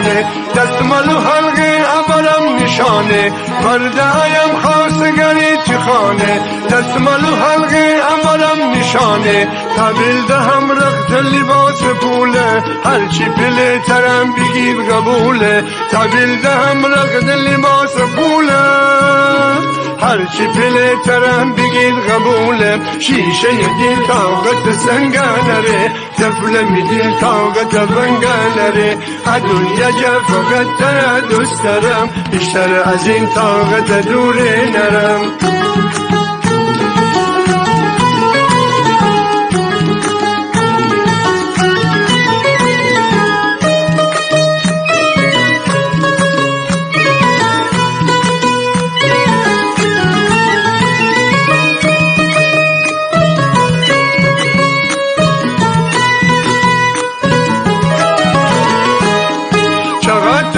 خانه دستمال و حلقه عبرم نشانه مردایم خواستگری چی خانه دستمال و حلقه عبرم نشانه تبیل دهم رخت لباس پوله هرچی پله ترم بگیر قبوله تبیل دهم رخت لباس پوله هرچی پله ترم بگیر قبوله شیشه دل طاقت سنگانره طفل می دل طاقت بنگانره دنیا جا فقط تر دوست دارم بیشتر از این طاقت دوره نرم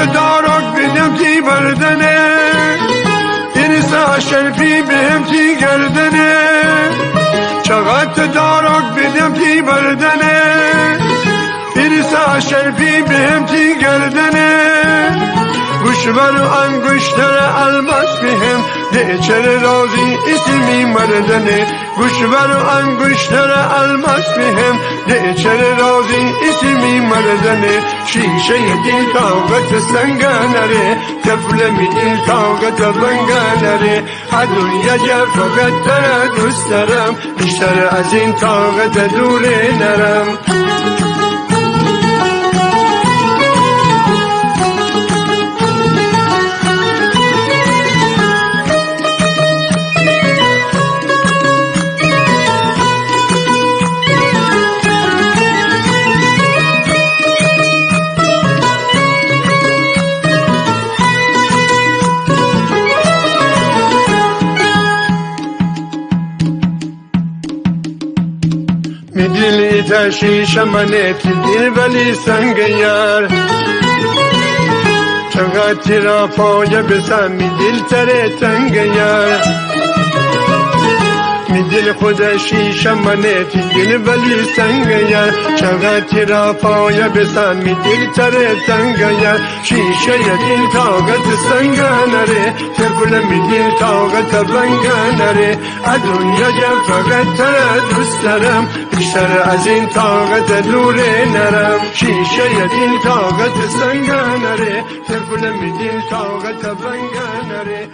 دارک بدم تی بردنه انسا شرفی بهم تی گردنه چقدر دارک بدم تی بردنه انسا شرفی بهم تی گردنه گوشبر و انگشتر الماس بهم ده چر رازی اسمی مردنه گوشبر و انگشتر الماس بهم ده چر رازی اسمی مردنه شیشه دل طاقت سنگانره طفل می دل طاقت بنگانره دنیا جا فقط تر دوست دارم بیشتر از این طاقت دوره نرم می دلی تشیش منه تی دل ولی سنگ یار چقدر تیرا پایه بسم می دل تره تنگ یار می دل خود شیش منه تی دل ولی سنگ یار چقدر تیرا پایه بسم می دل تره تنگ یار شیشه دل طاقت سنگانره طفل می دل طاقت بنگانره دنیا جا فقط تر دوست دارم بیشتر از این طاقت دوره نرم شیشه دل طاقت سنگانره طفل می دل طاقت بنگانره